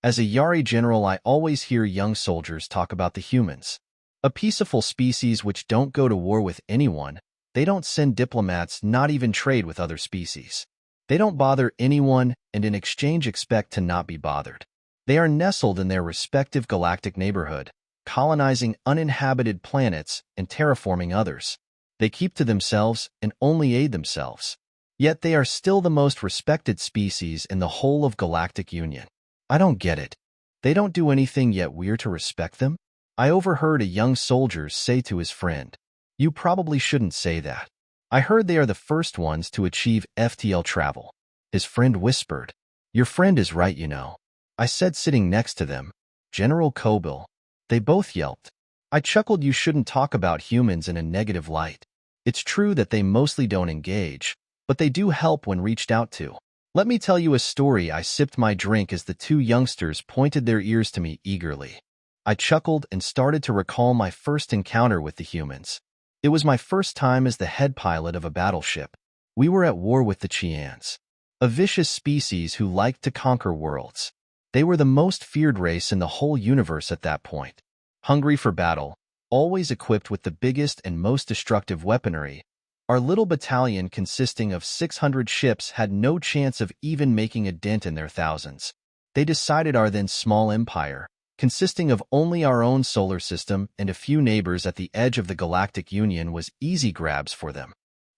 As a Yari general, I always hear young soldiers talk about the humans. A peaceful species which don't go to war with anyone. They don't send diplomats, not even trade with other species. They don't bother anyone and in exchange expect to not be bothered. They are nestled in their respective galactic neighborhood, colonizing uninhabited planets and terraforming others. They keep to themselves and only aid themselves. Yet they are still the most respected species in the whole of Galactic Union. I don't get it. They don't do anything yet we're to respect them? I overheard a young soldier say to his friend, "You probably shouldn't say that. I heard they are the first ones to achieve FTL travel." His friend whispered, "Your friend is right, you know." I said, sitting next to them, "General Kobil." They both yelped. I chuckled. You shouldn't talk about humans in a negative light. It's true that they mostly don't engage, but they do help when reached out to. Let me tell you a story. I sipped my drink as the two youngsters pointed their ears to me eagerly. I chuckled and started to recall my first encounter with the humans. It was my first time as the head pilot of a battleship. We were at war with the Chians, a vicious species who liked to conquer worlds. They were the most feared race in the whole universe at that point. Hungry for battle, always equipped with the biggest and most destructive weaponry, our little battalion consisting of 600 ships had no chance of even making a dent in their thousands. They decided our then small empire, consisting of only our own solar system and a few neighbors at the edge of the Galactic Union, was easy grabs for them.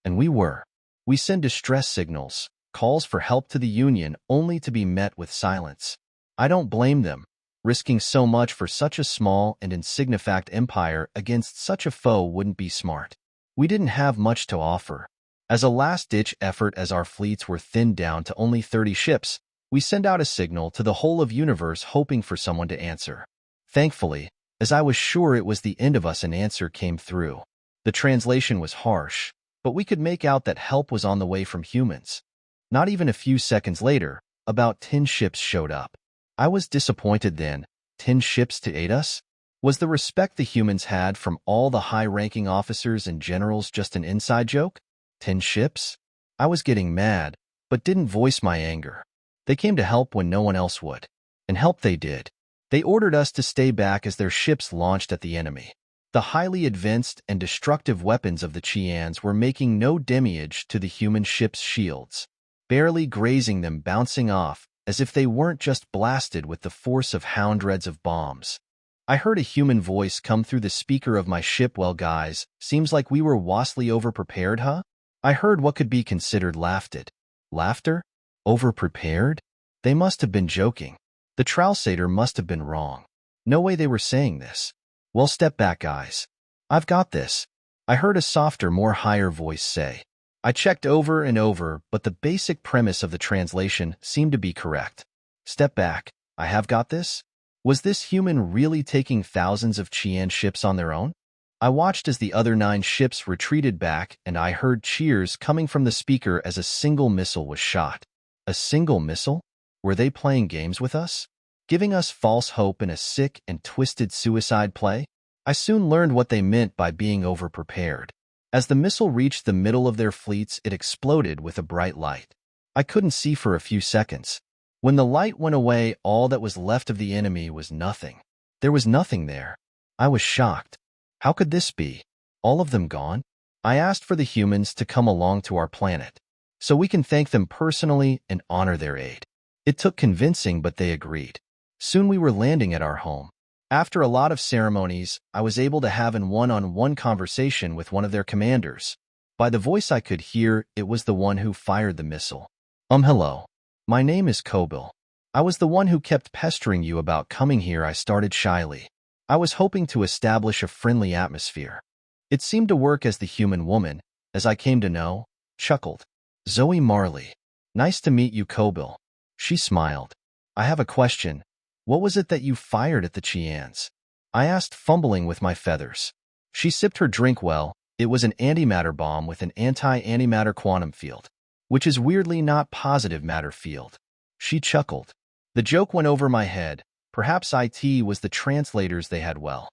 And we were. We send distress signals, calls for help to the Union, only to be met with silence. I don't blame them. Risking so much for such a small and insignificant empire against such a foe wouldn't be smart. We didn't have much to offer. As a last-ditch effort, as our fleets were thinned down to only 30 ships, we sent out a signal to the whole of universe hoping for someone to answer. Thankfully, as I was sure it was the end of us, an answer came through. The translation was harsh, but we could make out that help was on the way from humans. Not even a few seconds later, about 10 ships showed up. I was disappointed then. 10 ships to aid us? Was the respect the humans had from all the high-ranking officers and generals just an inside joke? 10 ships? I was getting mad, but didn't voice my anger. They came to help when no one else would. And help they did. They ordered us to stay back as their ships launched at the enemy. The highly advanced and destructive weapons of the Chians were making no damage to the human ships' shields, barely grazing them, bouncing off, as if they weren't just blasted with the force of hundreds of bombs. I heard a human voice come through the speaker of my ship. "Well, guys, seems like we were vastly overprepared, huh?" I heard what could be considered laughter? Overprepared? They must have been joking. The translator must have been wrong. No way they were saying this. "Well, step back, guys. I've got this," I heard a softer, more higher voice say. I checked over and over, but the basic premise of the translation seemed to be correct. Step back. I have got this? Was this human really taking thousands of Chian ships on their own? I watched as the other 9 ships retreated back, and I heard cheers coming from the speaker as a single missile was shot. A single missile? Were they playing games with us? Giving us false hope in a sick and twisted suicide play? I soon learned what they meant by being overprepared. As the missile reached the middle of their fleets, it exploded with a bright light. I couldn't see for a few seconds. When the light went away, all that was left of the enemy was nothing. There was nothing there. I was shocked. How could this be? All of them gone? I asked for the humans to come along to our planet, so we can thank them personally and honor their aid. It took convincing, but they agreed. Soon we were landing at our home. After a lot of ceremonies, I was able to have a one-on-one conversation with one of their commanders. By the voice I could hear, it was the one who fired the missile. Hello. My name is Kobil. I was the one who kept pestering you about coming here," I started shyly. I was hoping to establish a friendly atmosphere. It seemed to work, as the human woman, as I came to know, chuckled. "Zoe Marley. Nice to meet you, Kobil." She smiled. "I have a question. What was it that you fired at the Chians?" I asked, fumbling with my feathers. She sipped her drink. "Well, it was an antimatter bomb with an anti-antimatter quantum field, which is weirdly not positive matter field." She chuckled. The joke went over my head. Perhaps IT was the translators they had. Well,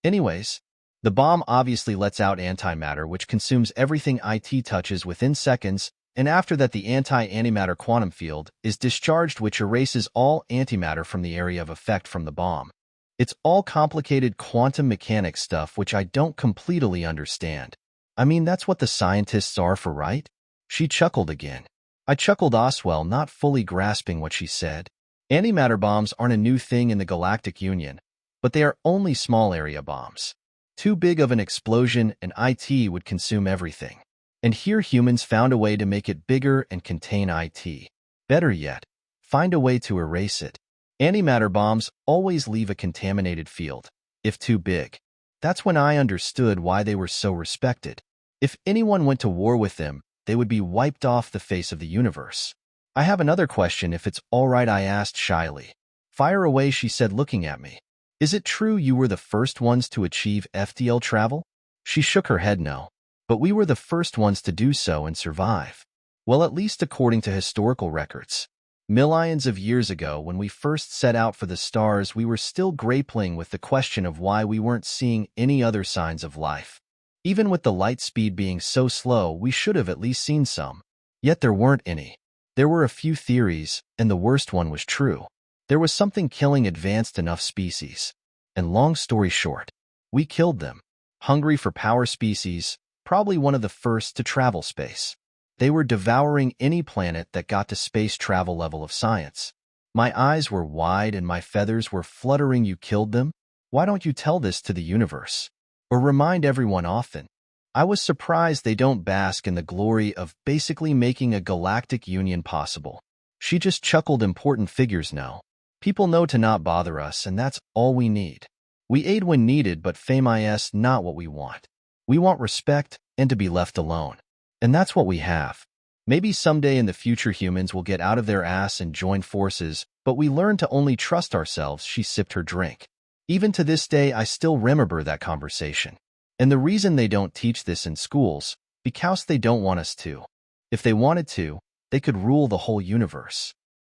anyways, the bomb obviously lets out antimatter, which consumes everything IT touches within seconds and after that the anti-antimatter quantum field is discharged, which erases all antimatter from the area of effect from the bomb. It's all complicated quantum mechanics stuff which I don't completely understand. I mean, that's what the scientists are for, right? She chuckled again. I chuckled Oswell, not fully grasping what she said. Antimatter bombs aren't a new thing in the Galactic Union, but they are only small area bombs. Too big of an explosion and IT would consume everything. And here humans found a way to make it bigger and contain IT. Better yet, find a way to erase it. Antimatter bombs always leave a contaminated field, if too big. That's when I understood why they were so respected. If anyone went to war with them, they would be wiped off the face of the universe. I have another question, if it's all right, I asked shyly. Fire away, she said, looking at me. Is it true you were the first ones to achieve FTL travel? She shook her head no. But we were the first ones to do so and survive. Well, at least according to historical records. Millions of years ago, when we first set out for the stars, we were still grappling with the question of why we weren't seeing any other signs of life. Even with the light speed being so slow, we should have at least seen some. Yet there weren't any. There were a few theories, and the worst one was true. There was something killing advanced enough species. And long story short, we killed them. Hungry for power species, probably one of the first to travel space. They were devouring any planet that got to space travel level of science. My eyes were wide and my feathers were fluttering. You killed them? Why don't you tell this to the universe? Or remind everyone often? I was surprised they don't bask in the glory of basically making a galactic union possible. She just chuckled. Important figures know. People know to not bother us, and that's all we need. We aid when needed, but fame is not what we want. We want respect and to be left alone. And that's what we have. Maybe someday in the future humans will get out of their ass and join forces, but we learn to only trust ourselves. She sipped her drink. Even to this day, I still remember that conversation. And the reason they don't teach this in schools, because they don't want us to. If they wanted to, they could rule the whole universe.